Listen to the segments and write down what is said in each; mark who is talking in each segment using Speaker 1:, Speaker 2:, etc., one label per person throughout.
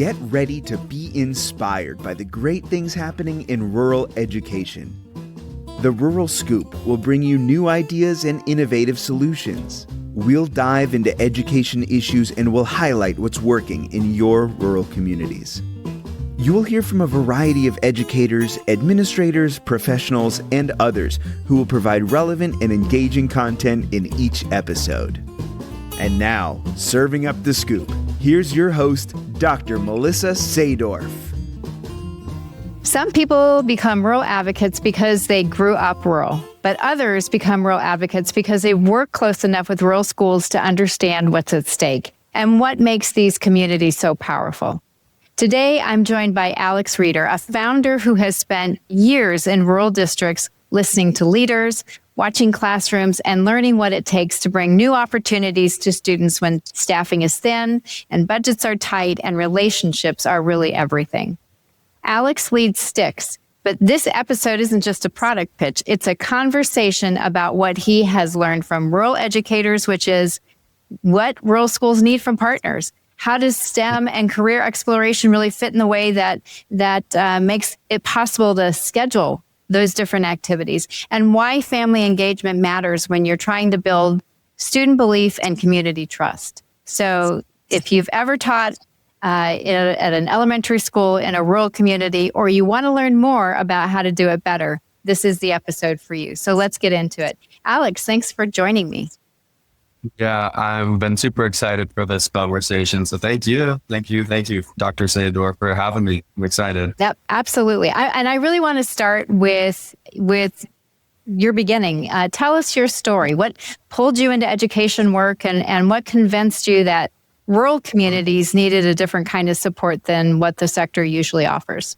Speaker 1: Get ready to be inspired by the great things happening in rural education. The Rural Scoop will bring you new ideas and innovative solutions. We'll dive into education issues and we'll highlight what's working in your rural communities. You will hear from a variety of educators, administrators, professionals, and others who will provide relevant and engaging content in each episode. And now, serving up the scoop, here's your host, Dr. Melissa Sadorf.
Speaker 2: Some people become rural advocates because they grew up rural, but others become rural advocates because they work close enough with rural schools to understand what's at stake and what makes these communities so powerful. Today, I'm joined by Alex Reeder, a founder who has spent years in rural districts listening to leaders, watching classrooms, and learning what it takes to bring new opportunities to students when staffing is thin and budgets are tight and relationships are really everything. Alex leads STIX, but this episode isn't just a product pitch. It's a conversation about what he has learned from rural educators, which is what rural schools need from partners. How does STEM and career exploration really fit in the way that makes it possible to schedule those different activities, and why family engagement matters when you're trying to build student belief and community trust. So if you've ever taught at an elementary school in a rural community, or you want to learn more about how to do it better, this is the episode for you. So let's get into it. Alex, thanks for joining me.
Speaker 3: Yeah, I've been super excited for this conversation. So thank you, Dr. Sadorf, for having me. I'm excited.
Speaker 2: Yep, absolutely. I really want to start with your beginning. Tell us your story. What pulled you into education work, and what convinced you that rural communities needed a different kind of support than what the sector usually offers?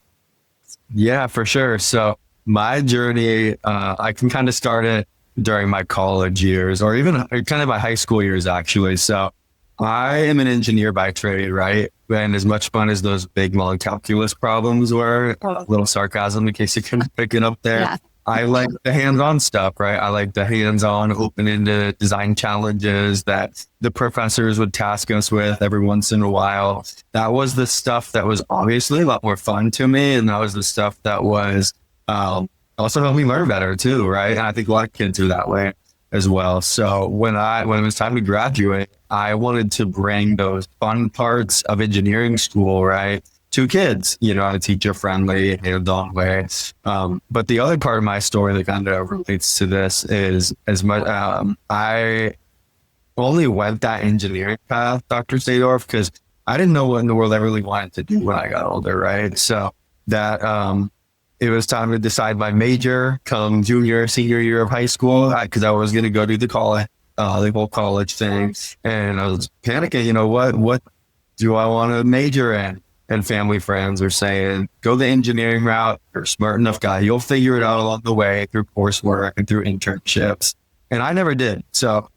Speaker 3: Yeah, for sure. So my journey, I can kind of start it during my college years, or even kind of my high school years, actually. So I am an engineer by trade, right? And as much fun as those big, long calculus problems were, a little sarcasm in case you can pick it up there. Yeah. I like the hands-on stuff, right? I like the hands-on, open-ended design challenges that the professors would task us with every once in a while. That was the stuff that was obviously a lot more fun to me. And that was the stuff that was also helped me learn better too, right? And I think a lot of kids are that way as well. So when it was time to graduate, I wanted to bring those fun parts of engineering school, right, to kids, in a teacher-friendly, hands-on way. But the other part of my story that kind of relates to this is I only went that engineering path, Dr. Sadorf, because I didn't know what in the world I really wanted to do when I got older, right? So that it was time to decide my major come senior year of high school, because I was going to go do the whole college thing. And I was panicking, what do I want to major in? And family friends are saying, go the engineering route. You're a smart enough guy. You'll figure it out along the way through coursework and through internships. And I never did. So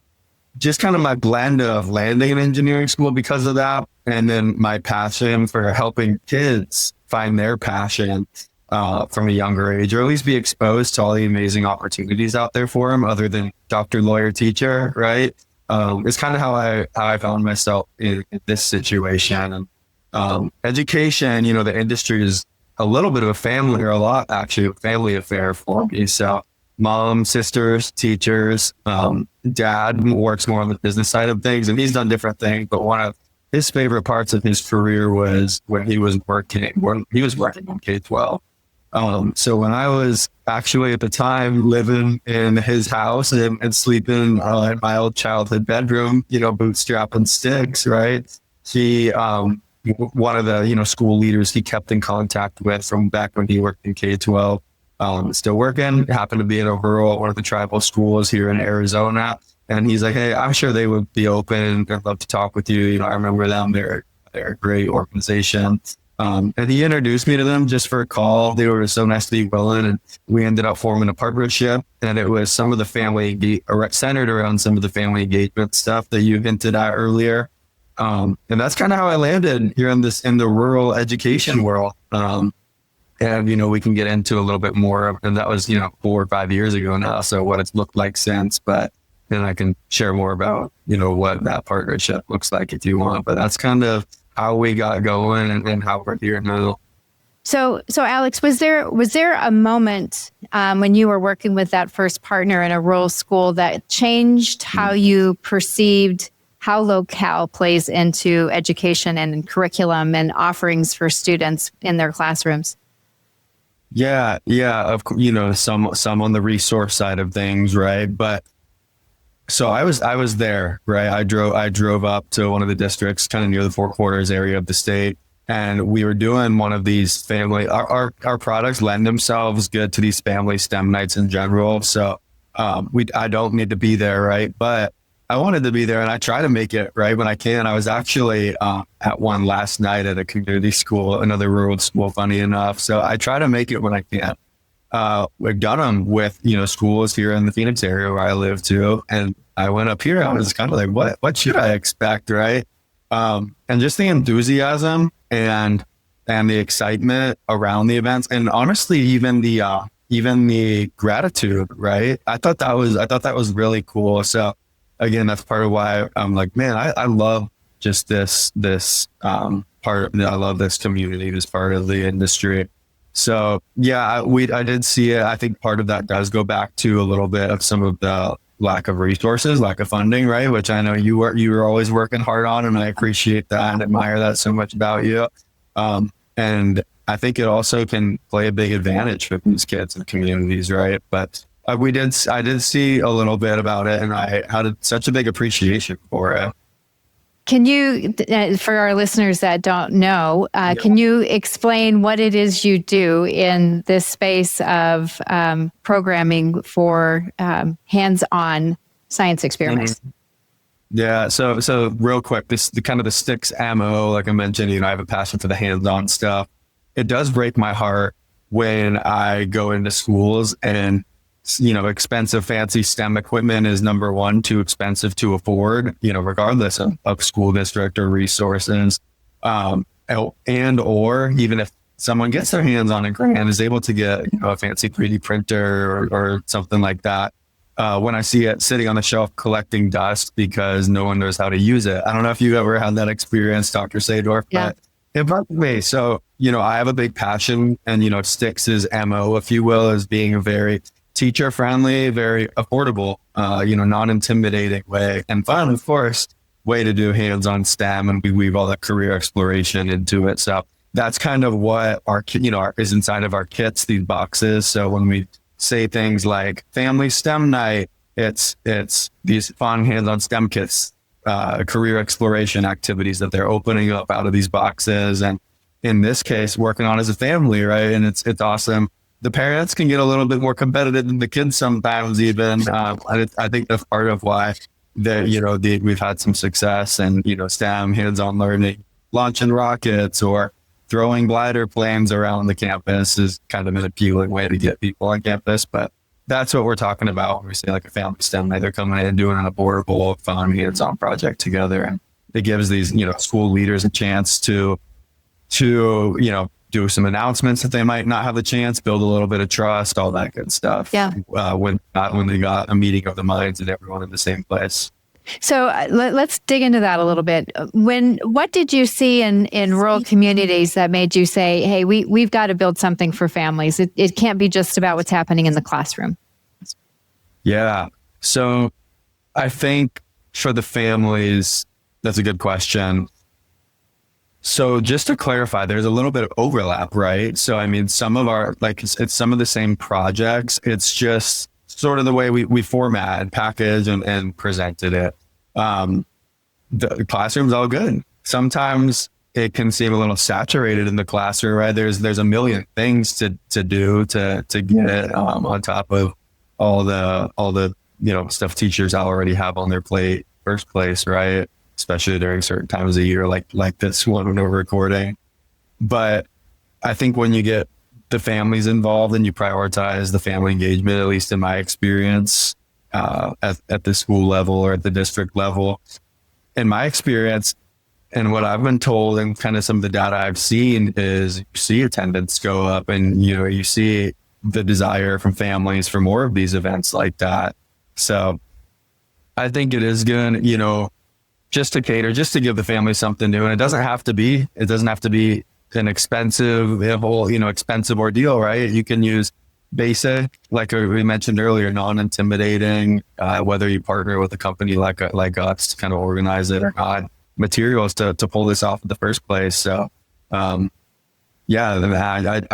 Speaker 3: just kind of my blend of landing in engineering school because of that. And then my passion for helping kids find their passion from a younger age, or at least be exposed to all the amazing opportunities out there for them other than doctor, lawyer, teacher, right? It's kind of how I found myself in this situation. And education, the industry is a little bit of a family, or a lot actually, a family affair for me. So mom, sisters, teachers, dad works more on the business side of things, and he's done different things, but one of his favorite parts of his career was when he was working on K-12. So when I was actually at the time living in his house and sleeping in my old childhood bedroom, bootstrapping sticks, right? He, one of the, school leaders he kept in contact with from back when he worked in K-12, still working, happened to be in one of the tribal schools here in Arizona. And he's like, hey, I'm sure they would be open. I'd love to talk with you. I remember them. They're a great organization. And he introduced me to them just for a call. They were so nice to be willing, and we ended up forming a partnership. And it was some of the centered around some of the family engagement stuff that you hinted at earlier. And that's kind of how I landed here in the rural education world. And, we can get into a little bit more, and that was, 4 or 5 years ago now. So what it's looked like since, but then I can share more about, what that partnership looks like if you want. But that's kind of how we got going and how we're here now.
Speaker 2: So Alex, was there a moment when you were working with that first partner in a rural school that changed how you perceived how locale plays into education and curriculum and offerings for students in their classrooms?
Speaker 3: Yeah. Of course, some on the resource side of things, right? But so I was there, right? I drove up to one of the districts, kind of near the Four Quarters area of the state, and we were doing one of these family. Our products lend themselves good to these family STEM nights in general. So I don't need to be there, right? But I wanted to be there, and I try to make it right when I can. I was actually at one last night at a community school, another rural school, funny enough. So I try to make it when I can. We've done them with, schools here in the Phoenix area where I live too. And I went up here, I was kind of like, what should I expect? Right. And just the enthusiasm and the excitement around the events. And honestly, even the gratitude, right. I thought that was really cool. So again, that's part of why I'm like, man, I love just this part. I love this community, this part of the industry. So yeah, I did see it. I think part of that does go back to a little bit of some of the lack of resources, lack of funding, right? Which I know you were always working hard on, and I appreciate that and admire that so much about you. And I think it also can play a big advantage for these kids and communities, right? But I did see a little bit about it, and I had such a big appreciation for it.
Speaker 2: Can you, for our listeners that don't know, can you explain what it is you do in this space of programming for hands-on science experiments?
Speaker 3: Yeah. So real quick, the STIX MO, like I mentioned, I have a passion for the hands-on stuff. It does break my heart when I go into schools and expensive, fancy STEM equipment is number one, too expensive to afford, regardless of school district or resources. And or even if someone gets their hands on a grant and is able to get a fancy 3D printer or something like that, when I see it sitting on the shelf collecting dust because no one knows how to use it. I don't know if you ever had that experience, Dr. Sadorf, but it bugged me. So, I have a big passion, and, STIX's MO, if you will, is being a very teacher friendly, very affordable, non-intimidating way and fun, of course, way to do hands-on STEM, and we weave all that career exploration into it. So that's kind of what is inside of our kits, these boxes. So when we say things like family STEM night, it's these fun hands-on STEM kits, career exploration activities that they're opening up out of these boxes. And in this case, working on as a family, right? And it's awesome. The parents can get a little bit more competitive than the kids sometimes even. I think that's part of why we've had some success and, STEM, hands-on learning, launching rockets or throwing glider planes around the campus is kind of an appealing way to get people on campus. But that's what we're talking about when we say like a family STEM night. They're coming in and doing an affordable, fun, hands-on project together. And it gives these, school leaders a chance to do some announcements that they might not have the chance, build a little bit of trust, all that good stuff.
Speaker 2: Yeah.
Speaker 3: When they got a meeting of the minds and everyone in the same place.
Speaker 2: So let's dig into that a little bit. What did you see in rural communities that made you say, hey, we've got to build something for families. It can't be just about what's happening in the classroom.
Speaker 3: Yeah. So I think for the families, that's a good question. So just to clarify, there's a little bit of overlap, right? So, I mean, some of our, it's some of the same projects. It's just sort of the way we format and package and presented it. The classroom's all good. Sometimes it can seem a little saturated in the classroom, right? There's a million things to do to get it on top of all the stuff teachers already have on their plate first place, right? Especially during certain times of the year, like this one when we're recording. But I think when you get the families involved and you prioritize the family engagement, at least in my experience, at the school level or at the district level, in my experience, and what I've been told and kind of some of the data I've seen is you see attendance go up and, you see the desire from families for more of these events like that. So I think it is good, just to cater, just to give the family something new. And it doesn't have to be an expensive, expensive ordeal, right? You can use basic, like we mentioned earlier, non-intimidating, whether you partner with a company like us to kind of organize it or not, materials to pull this off in the first place. So, I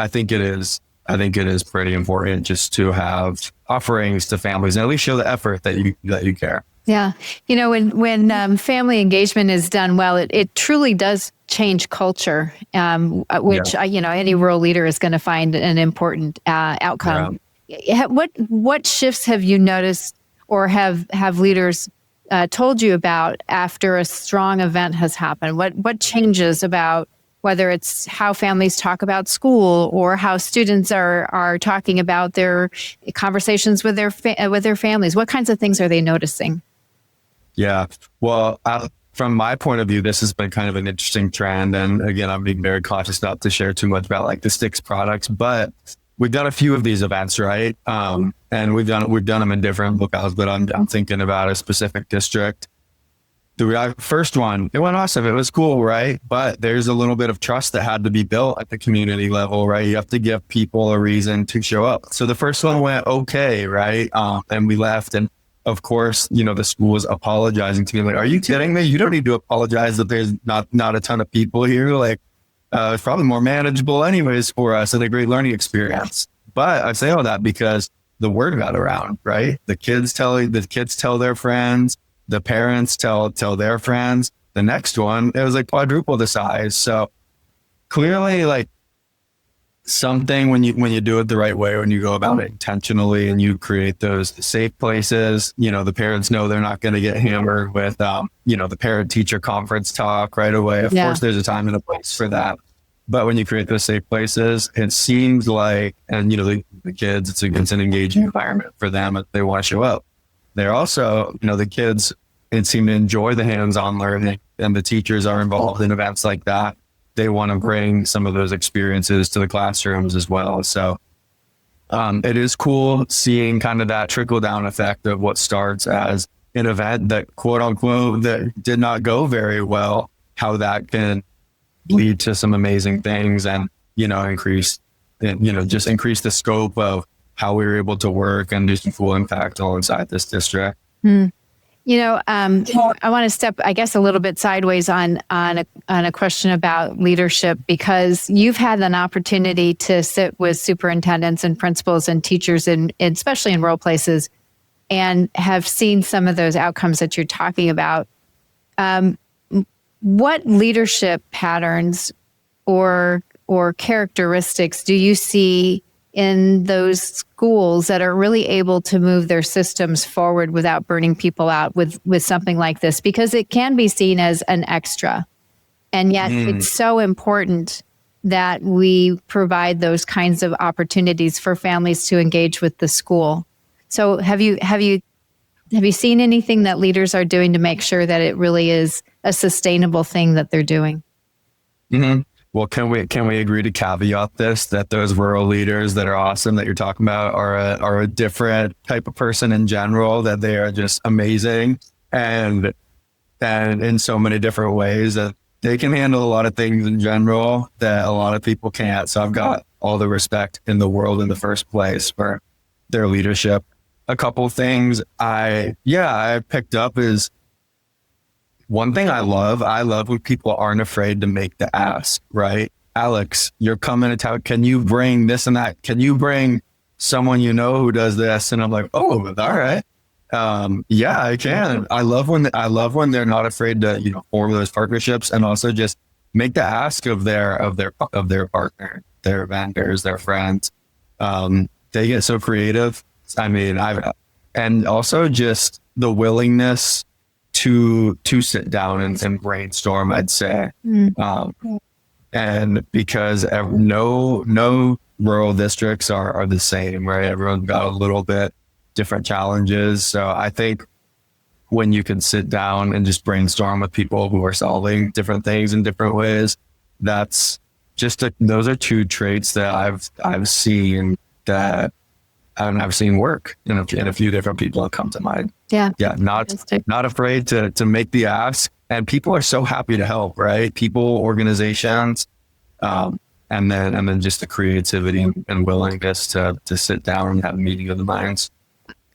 Speaker 3: think it is. I think it is pretty important just to have offerings to families and at least show the effort that you care.
Speaker 2: Yeah. When family engagement is done well, it truly does change culture, which, any rural leader is going to find an important outcome. Yeah. What shifts have you noticed or have leaders told you about after a strong event has happened? What changes about whether it's how families talk about school or how students are talking about their conversations with their families? What kinds of things are they noticing?
Speaker 3: Yeah, well, from my point of view, this has been kind of an interesting trend. And again, I'm being very cautious not to share too much about like the STIX products, but we've done a few of these events, right? And we've done them in different locales, but I'm thinking about a specific district. The first one, it went awesome. It was cool, right? But there's a little bit of trust that had to be built at the community level, right? You have to give people a reason to show up. So the first one went okay, right? And we left, and of course, the school was apologizing to me, like, "Are you kidding me? You don't need to apologize that there's not a ton of people here. Like, it's probably more manageable anyways for us and a great learning experience." But I say all that because the word got around, right? The kids tell their friends. The parents tell their friends. The next one, it was like quadruple the size. So clearly, like, something when you do it the right way, when you go about it intentionally and you create those safe places, the parents know they're not going to get hammered with, the parent teacher conference talk right away. Of course, there's a time and a place for that. But when you create those safe places, it seems like, and the kids, it's an engaging environment for them if they want to show up. They're also, the kids, it seemed to enjoy the hands-on learning, and the teachers are involved in events like that. They want to bring some of those experiences to the classrooms as well. So it is cool seeing kind of that trickle-down effect of what starts as an event that, quote unquote, that did not go very well, how that can lead to some amazing things and, increase the scope of how we were able to work and do some cool impact all inside this district.
Speaker 2: I want to step, I guess, a little bit sideways on a question about leadership, because you've had an opportunity to sit with superintendents and principals and teachers, especially in rural places, and have seen some of those outcomes that you're talking about. What leadership patterns or characteristics do you see in those schools that are really able to move their systems forward without burning people out with something like this? Because it can be seen as an extra. And yet it's so important that we provide those kinds of opportunities for families to engage with the school. So have you seen anything that leaders are doing to make sure that it really is a sustainable thing that they're doing?
Speaker 3: Mm-hmm. Well, can we agree to caveat this, that those rural leaders that are awesome that you're talking about are a different type of person in general, that they are just amazing and in so many different ways that they can handle a lot of things in general that a lot of people can't. So I've got all the respect in the world in the first place for their leadership. A couple of things I picked up is, one thing I love when people aren't afraid to make the ask, right? "Alex, you're coming to town. Can you bring this and that? Can you bring someone who does this?" And I'm like, "Oh, all right. Yeah, I can." I love when they're not afraid to, form those partnerships and also just make the ask of their partner, their vendors, their friends. They get so creative. I mean, and also just the willingness to sit down and brainstorm, I'd say. And because no rural districts are the same, right? Everyone's got a little bit different challenges. So I think when you can sit down and just brainstorm with people who are solving different things in different ways, that's just those are two traits that I've seen that I've seen work in a few different people that come to mind.
Speaker 2: Yeah.
Speaker 3: Not afraid to make the ask and people are so happy to help, right? People, organizations, and then just the creativity and willingness to sit down and have a meeting of the minds.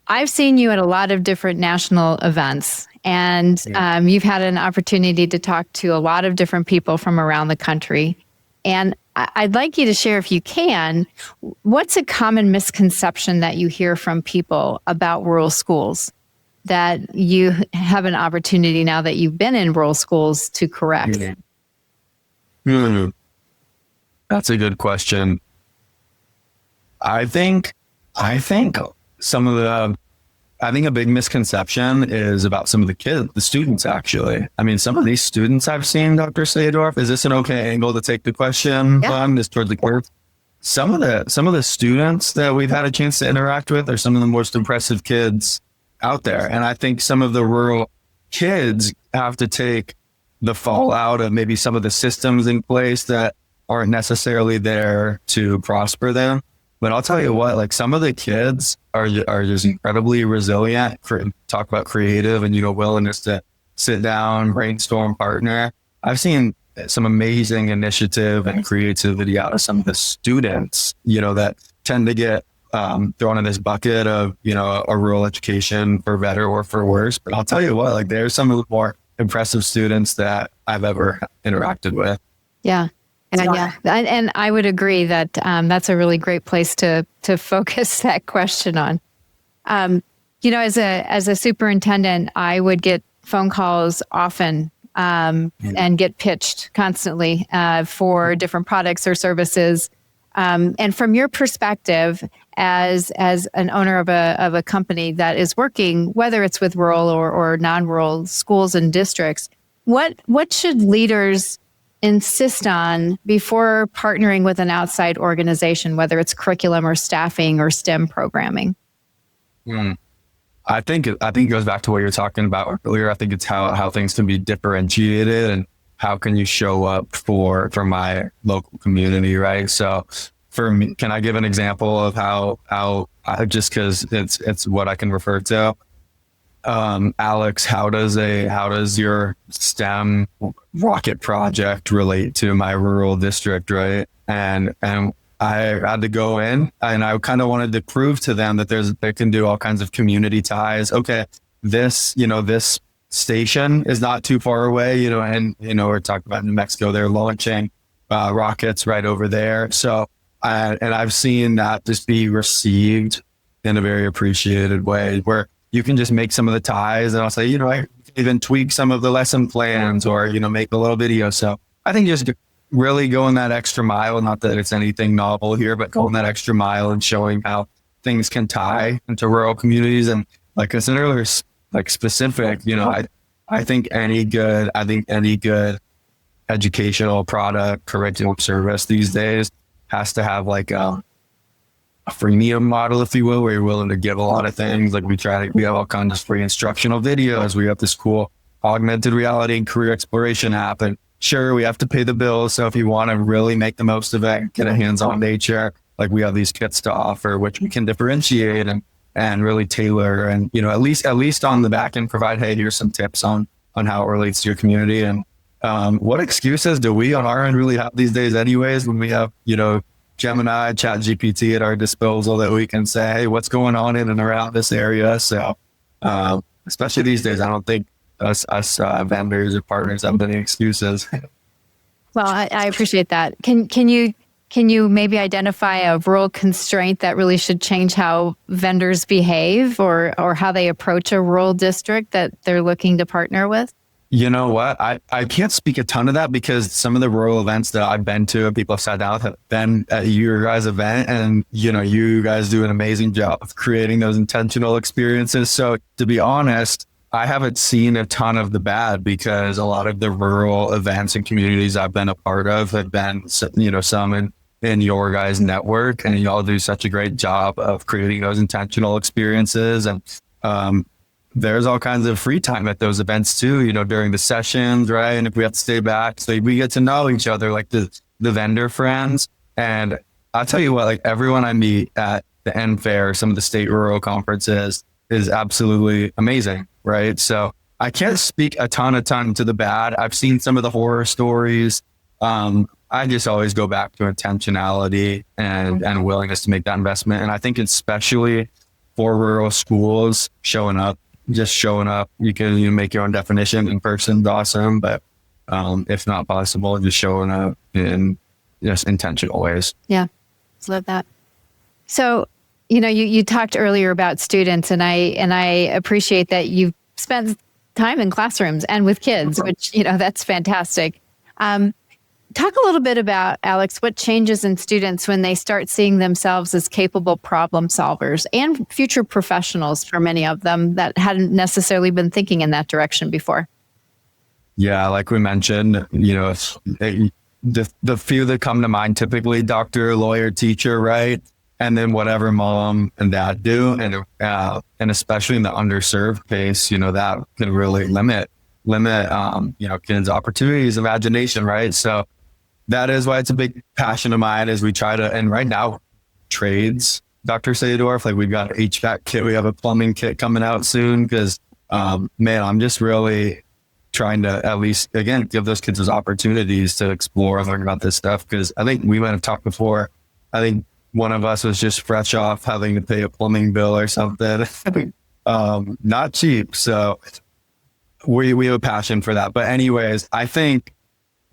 Speaker 2: I've seen you at a lot of different national events, and you've had an opportunity to talk to a lot of different people from around the country. And I'd like you to share, if you can, what's a common misconception that you hear from people about rural schools that you have an opportunity now that you've been in rural schools to correct?
Speaker 3: That's a good question. I think a big misconception is about some of the kids, the students, actually. I mean, some of these students I've seen, Dr. Sadorf, is this an okay angle to take the question on? Is towards the kids? Some of the students that we've had a chance to interact with are some of the most impressive kids out there. And I think some of the rural kids have to take the fallout of maybe some of the systems in place that aren't necessarily there to prosper them. But I'll tell you what, like some of the kids are just incredibly resilient. Talk about creative and, willingness to sit down, brainstorm, partner. I've seen some amazing initiative and creativity out of some of the students, that tend to get thrown in this bucket of, a rural education for better or for worse. But I'll tell you what, like there's some of the more impressive students that I've ever interacted with.
Speaker 2: Yeah. And I would agree that that's a really great place to focus that question on. As a superintendent, I would get phone calls often and get pitched constantly for different products or services. And from your perspective, as an owner of a company that is working, whether it's with rural or non-rural schools and districts, what should leaders insist on before partnering with an outside organization, whether it's curriculum or staffing or STEM programming?
Speaker 3: I think it goes back to what you're talking about earlier. I think it's how things can be differentiated and how can you show up for my local community, right? So for me, can I give an example of how just because it's what I can refer to? Alex, how does your STEM rocket project relate to my rural district, right? And I had to go in and I kind of wanted to prove to them that they can do all kinds of community ties. Okay, this station is not too far away, and we're talking about New Mexico. They're launching rockets right over there. So and I've seen that just be received in a very appreciated way where you can just make some of the ties, and I'll say, I can even tweak some of the lesson plans or, make a little video. So I think just really going that extra mile, not that it's anything novel here, but going that extra mile and showing how things can tie into rural communities. And like I said earlier, like specific, I think any good educational product, curriculum service these days has to have like a freemium model, if you will, where you're willing to give a lot of things. Like we have all kinds of free instructional videos. We have this cool augmented reality and career exploration app. And sure, we have to pay the bills. So if you want to really make the most of it, get a hands-on nature, like we have these kits to offer, which we can differentiate and really tailor. And, at least on the back end provide, hey, here's some tips on how it relates to your community. And what excuses do we on our end really have these days anyways, when we have, Gemini, ChatGPT at our disposal that we can say, hey, what's going on in and around this area? So, especially these days, I don't think us vendors or partners have any excuses.
Speaker 2: Well, I appreciate that. Can you maybe identify a rural constraint that really should change how vendors behave or how they approach a rural district that they're looking to partner with?
Speaker 3: You know what? I can't speak a ton of that because some of the rural events that I've been to and people have sat down with have been at your guys' event, and you guys do an amazing job of creating those intentional experiences. So to be honest, I haven't seen a ton of the bad because a lot of the rural events and communities I've been a part of have been, some in your guys' network, and y'all do such a great job of creating those intentional experiences. And there's all kinds of free time at those events too, during the sessions, right? And if we have to stay back, so we get to know each other, like the vendor friends. And I'll tell you what, like everyone I meet at the N Fair, some of the state rural conferences is absolutely amazing, right? So I can't speak a ton to the bad. I've seen some of the horror stories. I just always go back to intentionality and willingness to make that investment. And I think especially for rural schools, showing up, you can make your own definition. In person's awesome, but if not possible, just showing up in just intentional ways.
Speaker 2: Yeah, love that. So, you talked earlier about students, and I appreciate that you've spent time in classrooms and with kids, which, that's fantastic. Talk a little bit about, Alex, what changes in students when they start seeing themselves as capable problem solvers and future professionals for many of them that hadn't necessarily been thinking in that direction before.
Speaker 3: Yeah, like we mentioned, the few that come to mind, typically doctor, lawyer, teacher, right? And then whatever mom and dad do. And especially in the underserved case, that can really limit, kids' opportunities, imagination, right? So that is why it's a big passion of mine as we try to, and right now, trades, Dr. Sadorf, like we've got an HVAC kit, we have a plumbing kit coming out soon because, I'm just really trying to at least, again, give those kids those opportunities to explore and learn about this stuff. Because I think we might have talked before, I think one of us was just fresh off having to pay a plumbing bill or something, not cheap. So we have a passion for that. But anyways, I think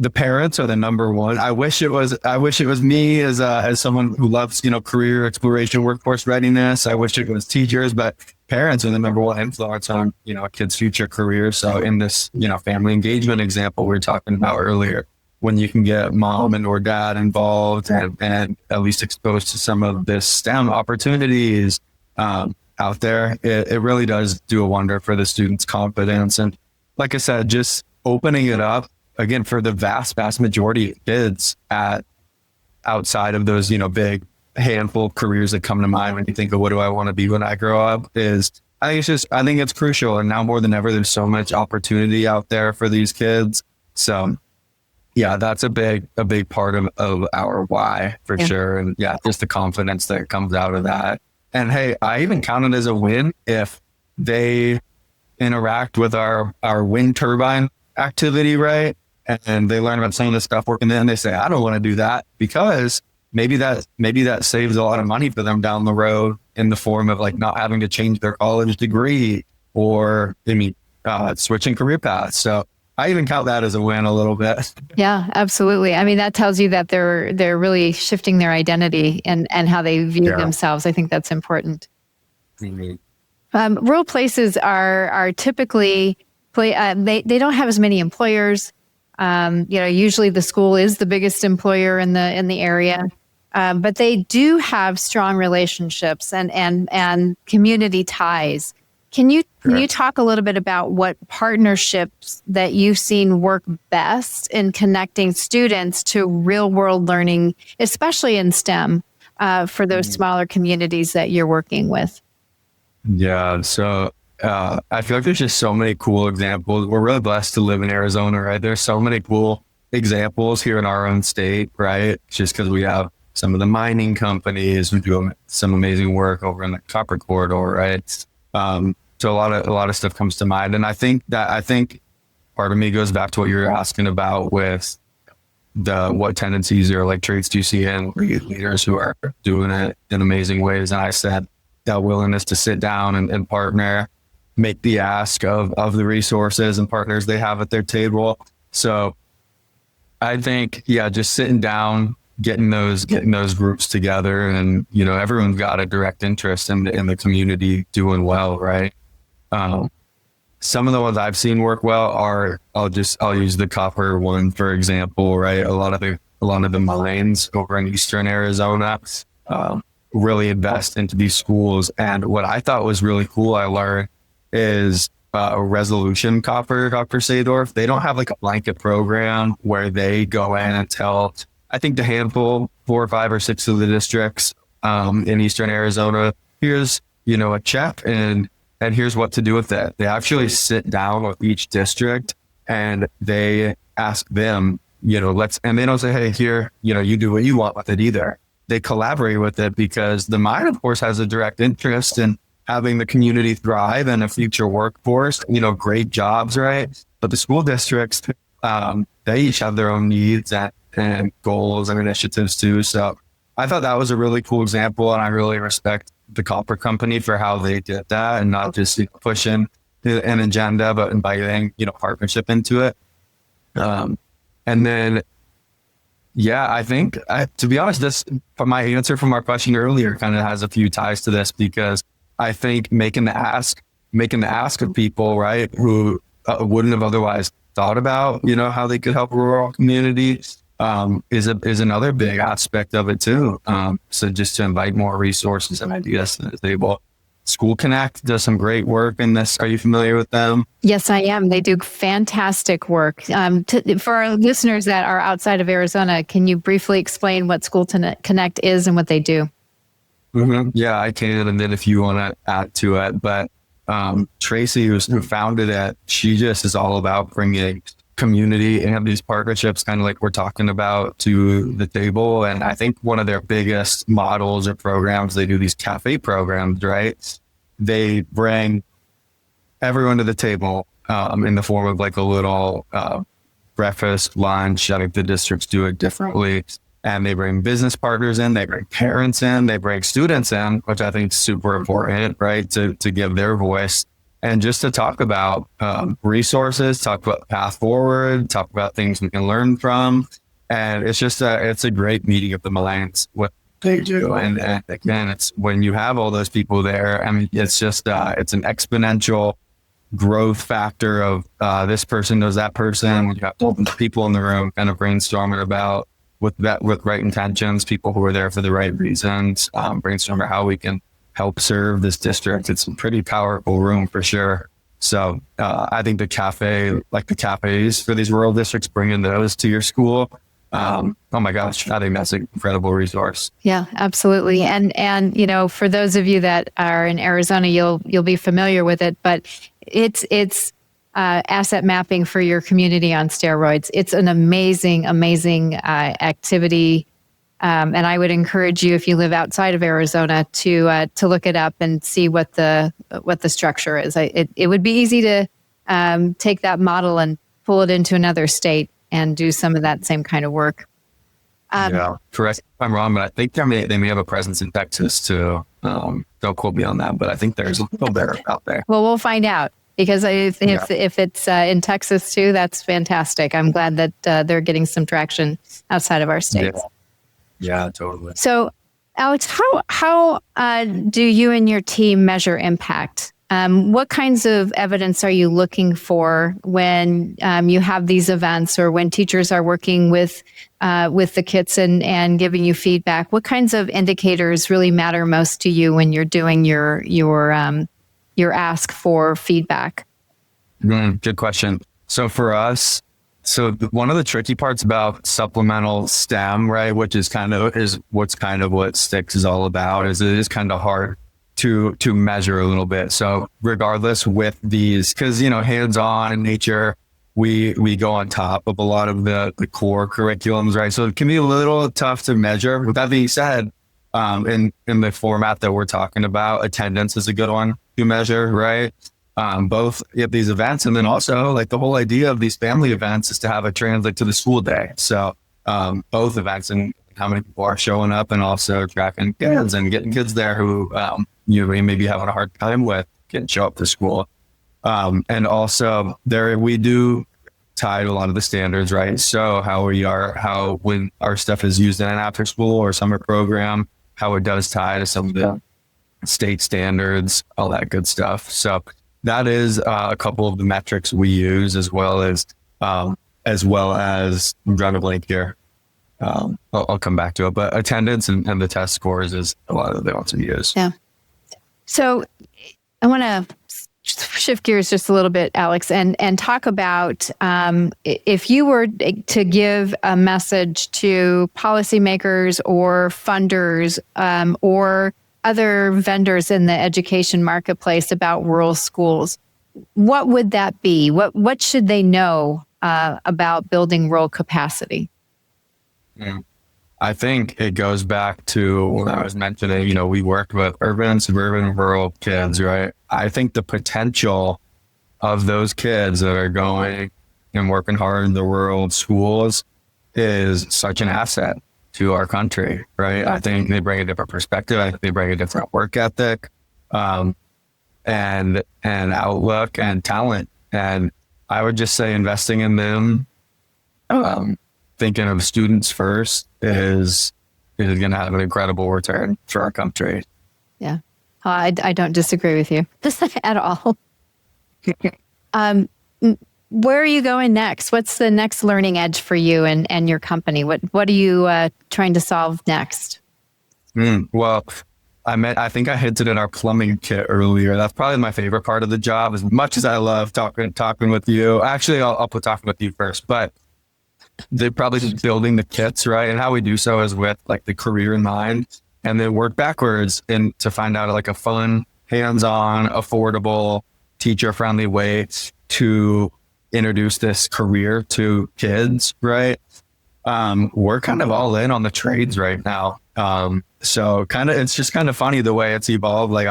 Speaker 3: the parents are the number one. I wish it was me as someone who loves, career exploration, workforce readiness. I wish it was teachers, but parents are the number one influence on, a kid's future career. So in this, family engagement example we were talking about earlier, when you can get mom and or dad involved and at least exposed to some of this STEM opportunities out there, it really does do a wonder for the students' confidence. And like I said, just opening it up, again, for the vast majority of kids outside of those, big handful of careers that come to mind when you think of what do I want to be when I grow up I think it's crucial. And now more than ever, there's so much opportunity out there for these kids. So yeah, that's a big part of our why for sure. And yeah, just the confidence that comes out of that. And hey, I even count it as a win if they interact with our wind turbine activity, right? And they learn about some of the stuff working, then they say, I don't want to do that, because maybe that saves a lot of money for them down the road in the form of like not having to change their college degree or switching career paths. So I even count that as a win a little bit. Yeah,
Speaker 2: absolutely. I mean, that tells you that they're really shifting their identity and how they view themselves. I think that's important. Mm-hmm. Rural places are typically they don't have as many employers. Usually the school is the biggest employer in the area, but they do have strong relationships and community ties. Can you talk a little bit about what partnerships that you've seen work best in connecting students to real world learning, especially in STEM, for those smaller communities that you're working with?
Speaker 3: Yeah, so I feel like there's just so many cool examples. We're really blessed to live in Arizona, right? There's so many cool examples here in our own state, right? Just because we have some of the mining companies who do some amazing work over in the copper corridor, right? So a lot of stuff comes to mind. And I think part of me goes back to what you were asking about with what tendencies or like traits do you see in leaders who are doing it in amazing ways. And I said that willingness to sit down and partner, make the ask of the resources and partners they have at their table. So I think, just sitting down, getting those groups together, and, everyone's got a direct interest in the community doing well, right? Some of the ones I've seen work well are, I'll use the copper one, for example, right? A lot of the mines over in Eastern Arizona, really invest into these schools. And what I thought was really cool, I learned, is resolution copper, Dr. Sadorf. They don't have like a blanket program where they go in and tell, I think the handful, 4 or 5 or 6 of the districts in Eastern Arizona, here's, a check and here's what to do with it. They actually sit down with each district and they ask them, and they don't say, hey, here, you do what you want with it either. They collaborate with it because the mine, of course, has a direct interest in having the community thrive and a future workforce, great jobs, right? But the school districts, they each have their own needs and goals and initiatives too. So I thought that was a really cool example, and I really respect the copper company for how they did that, and not just pushing an agenda, but inviting, partnership into it. And then, I think, to be honest, this, my answer from our question earlier kind of has a few ties to this, because I think making the ask of people, right, who wouldn't have otherwise thought about, how they could help rural communities, is another big aspect of it too. So just to invite more resources and ideas to the table. School Connect does some great work in this. Are you familiar with them?
Speaker 2: Yes, I am. They do fantastic work. For our listeners that are outside of Arizona, can you briefly explain what School Connect is and what they do?
Speaker 3: Mm-hmm. Yeah, I can. And then if you want to add to it, but Tracy, who founded it, she just is all about bringing community and these partnerships, kind of like we're talking about, to the table. And I think one of their biggest models or programs, they do these cafe programs, right? They bring everyone to the table in the form of like a little breakfast, lunch. I think the districts do it differently. And they bring business partners in, they bring parents in, they bring students in, which I think is super important, right? To give their voice. And just to talk about resources, talk about path forward, talk about things we can learn from. And it's just it's a great meeting of the minds, what they do. And again, it's when you have all those people there, I mean, it's just, it's an exponential growth factor of this person knows that person. When you have all the people in the room kind of brainstorming about with right intentions, people who are there for the right reasons, brainstorming how we can help serve this district. It's a pretty powerful room for sure. So I think the cafes for these rural districts, bringing those to your school. Oh my gosh, I think that's an incredible resource.
Speaker 2: Yeah, absolutely. And for those of you that are in Arizona, you'll be familiar with it, but it's asset mapping for your community on steroids. It's an amazing activity. And I would encourage you, if you live outside of Arizona, to look it up and see what the structure is. It would be easy to take that model and pull it into another state and do some of that same kind of work.
Speaker 3: Yeah, correct. If I'm wrong, but I think they may have a presence in Texas too. Don't quote me on that, but I think there's a little better out there.
Speaker 2: Well, we'll find out, because if it's in Texas too, that's fantastic. I'm glad that they're getting some traction outside of our states.
Speaker 3: Yeah, totally.
Speaker 2: So, Alex, how do you and your team measure impact? What kinds of evidence are you looking for when you have these events, or when teachers are working with the kids and giving you feedback? What kinds of indicators really matter most to you when you're doing your ask for feedback?
Speaker 3: Good question. So for us, one of the tricky parts about supplemental STEM, right, which is what STIX is all about, is it is kind of hard to measure a little bit. So regardless with these, because, hands-on in nature, we go on top of a lot of the core curriculums, right? So it can be a little tough to measure. With that being said, in the format that we're talking about, attendance is a good one to measure, right? Both at these events, and then also like the whole idea of these family events is to have it translate to the school day. So both events and how many people are showing up, and also tracking kids and getting kids there who you may be having a hard time with getting show up to school. And also we do tie to a lot of the standards, right? So when our stuff is used in an after school or summer program, how it does tie to some of the state standards, all that good stuff. So that is a couple of the metrics we use, as well as I'm drawing a blank here. I'll come back to it, but attendance and the test scores is a lot of the ones we use.
Speaker 2: Yeah. So I want to shift gears just a little bit, Alex, and talk about if you were to give a message to policymakers or funders or other vendors in the education marketplace about rural schools, what would that be? What should they know about building rural capacity?
Speaker 3: I think it goes back to what I was mentioning, we work with urban, suburban, rural kids, right? I think the potential of those kids that are going and working hard in the rural schools is such an asset to our country, right? I think they bring a different perspective. I think they bring a different work ethic, and outlook and talent. And I would just say investing in them, thinking of students first is going to have an incredible return for our country.
Speaker 2: Yeah. I don't disagree with you at all. Where are you going next? What's the next learning edge for you and your company? What are you trying to solve next?
Speaker 3: Well, I think I hinted at our plumbing kit earlier. That's probably my favorite part of the job. As much as I love talking with you, actually, I'll put talking with you first, but they're probably just building the kits, right? And how we do so is with like the career in mind, and then work backwards and to find out like a fun, hands-on, affordable, teacher-friendly way to introduce this career to kids, right? We're kind of all in on the trades right now. So it's just kind of funny the way it's evolved. Like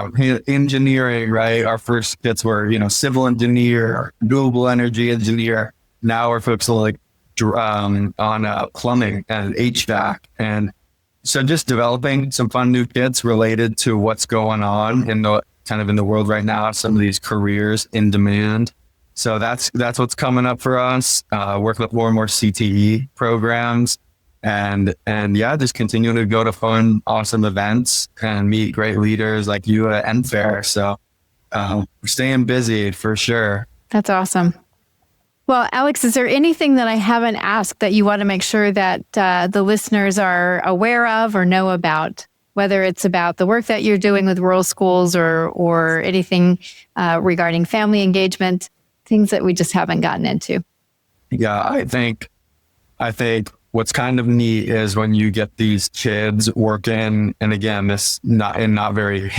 Speaker 3: engineering, right? Our first kits were, civil engineer, renewable energy engineer. Now we're focused on plumbing and HVAC. And so just developing some fun new kits related to what's going on in the world right now, some of these careers in demand. So that's what's coming up for us. Working with more and more CTE programs, and yeah, just continuing to go to fun, awesome events and meet great leaders like you at NFair. So we're staying busy for sure.
Speaker 2: That's awesome. Well, Alex, is there anything that I haven't asked that you want to make sure that the listeners are aware of or know about? Whether it's about the work that you're doing with rural schools or anything regarding family engagement, things that we just haven't gotten into.
Speaker 3: Yeah, I think what's kind of neat is when you get these kids working, and again, this not very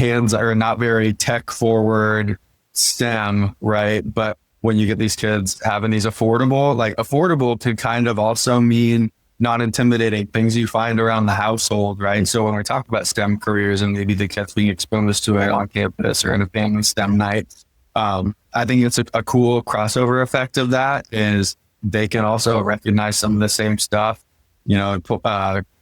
Speaker 3: not very tech forward STEM, right? But when you get these kids having these affordable could kind of also mean not intimidating things you find around the household, right? So when we talk about STEM careers and maybe the kids being exposed to it on campus or in a family STEM night, I think it's a cool crossover effect of that is they can also recognize some of the same stuff,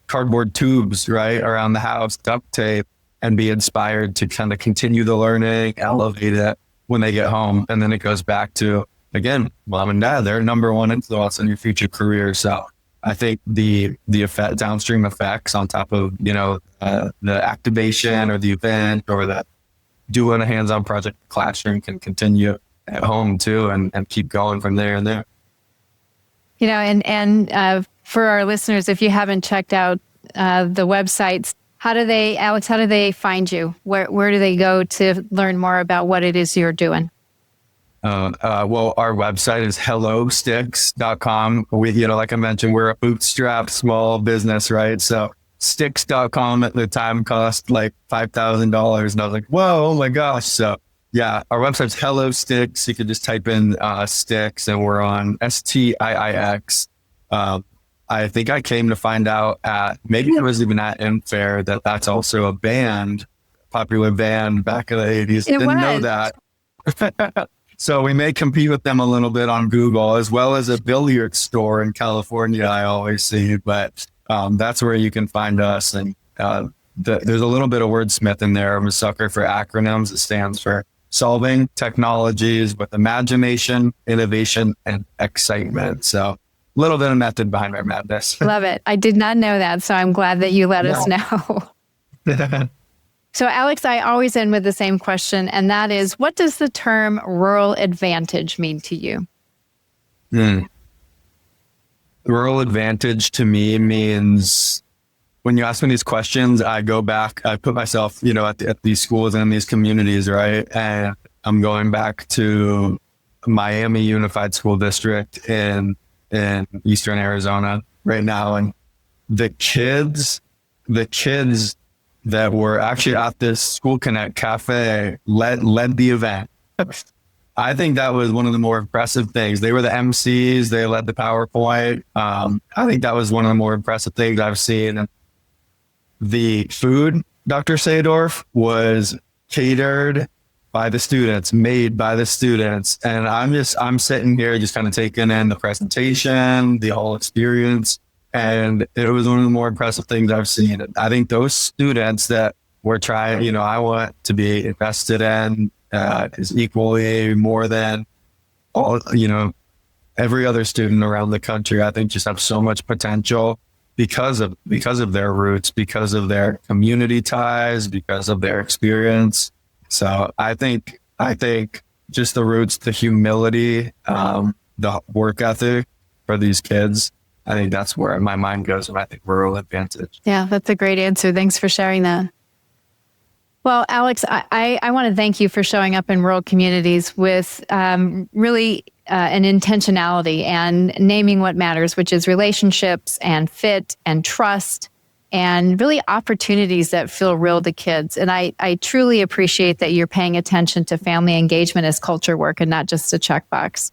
Speaker 3: cardboard tubes, right, around the house, duct tape, and be inspired to kind of continue the learning, elevate it when they get home. And then it goes back to, again, mom and dad, they're number one influence in your future career. So I think the downstream effects on top of, the activation or the event or the doing a hands-on project in the classroom can continue at home too and keep going from there and there.
Speaker 2: And for our listeners, if you haven't checked out the websites, Alex, how do they find you? Where do they go to learn more about what it is you're doing?
Speaker 3: Well, our website is hellostix.com. We, like I mentioned, we're a bootstrapped small business, right? So STIX.com at the time cost like $5,000. And I was like, whoa, oh my gosh. So yeah, our website's HelloStix. You could just type in STIX and we're on STIIX. I think I came to find out maybe it was even at NFair that's also a band, popular band back in the 80s. Didn't know that. So we may compete with them a little bit on Google, as well as a billiard store in California I always see, but that's where you can find us. And there's a little bit of wordsmith in there. I'm a sucker for acronyms. It stands for solving technologies with imagination, innovation, and excitement. So a little bit of method behind my madness.
Speaker 2: Love it. I did not know that, so I'm glad that you let us know. So, Alex, I always end with the same question, and that is, what does the term rural advantage mean to you?
Speaker 3: Rural advantage to me means, when you ask me these questions, I go back, I put myself, at these schools and these communities, right? And I'm going back to Miami Unified School District in Eastern Arizona right now. And the kids that were actually at this School Connect Cafe led the event. I think that was one of the more impressive things. They were the MCs. They led the PowerPoint. I think that was one of the more impressive things I've seen. And the food, Dr. Sadorf, was catered by the students, made by the students. And I'm sitting here just kind of taking in the presentation, the whole experience. And it was one of the more impressive things I've seen. I think those students that were trying, I want to be invested in is equally more than all, every other student around the country. I think just have so much potential because of their roots, because of their community ties, because of their experience. So I think just the roots, the humility, the work ethic for these kids, I think that's where my mind goes when I think rural advantage.
Speaker 2: Yeah, that's a great answer. Thanks for sharing that. Well, Alex, I want to thank you for showing up in rural communities with really an intentionality and naming what matters, which is relationships and fit and trust and really opportunities that feel real to kids. And I truly appreciate that you're paying attention to family engagement as culture work and not just a checkbox.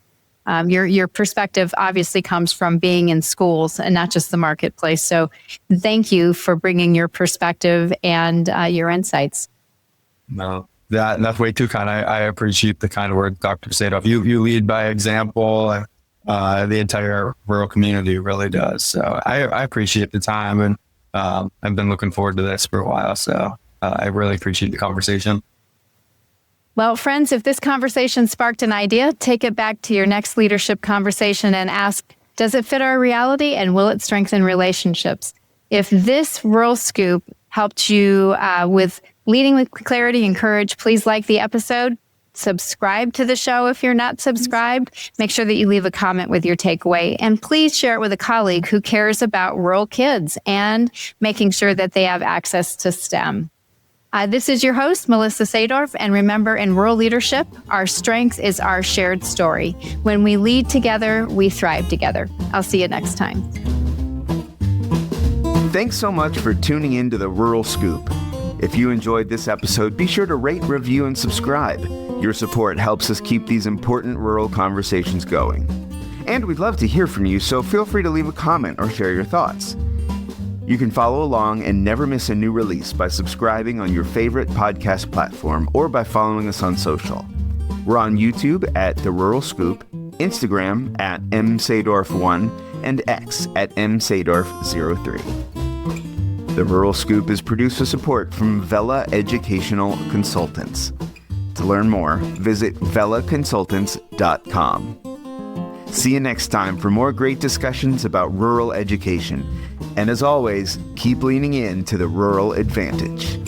Speaker 2: Your perspective obviously comes from being in schools and not just the marketplace. So thank you for bringing your perspective and your insights.
Speaker 3: No, that's way too kind. I appreciate the kind word, Dr. Sadorf. You lead by example, and the entire rural community really does. So I appreciate the time, and I've been looking forward to this for a while. So I really appreciate the conversation.
Speaker 2: Well, friends, if this conversation sparked an idea, take it back to your next leadership conversation and ask, does it fit our reality and will it strengthen relationships? If this Rural Scoop helped you with leading with clarity and courage, please like the episode, subscribe to the show if you're not subscribed, make sure that you leave a comment with your takeaway, and please share it with a colleague who cares about rural kids and making sure that they have access to STEM. This is your host, Melissa Sadorf, and remember, in rural leadership, our strength is our shared story. When we lead together, we thrive together. I'll see you next time.
Speaker 1: Thanks so much for tuning in to the Rural Scoop. If you enjoyed this episode, be sure to rate, review, and subscribe. Your support helps us keep these important rural conversations going. And we'd love to hear from you, so feel free to leave a comment or share your thoughts. You can follow along and never miss a new release by subscribing on your favorite podcast platform or by following us on social. We're on YouTube at The Rural Scoop, Instagram at msadorf1, and X at msadorf03. The Rural Scoop is produced with support from Vela Educational Consultants. To learn more, visit velaconsultants.com. See you next time for more great discussions about rural education. And as always, keep leaning in to the rural advantage.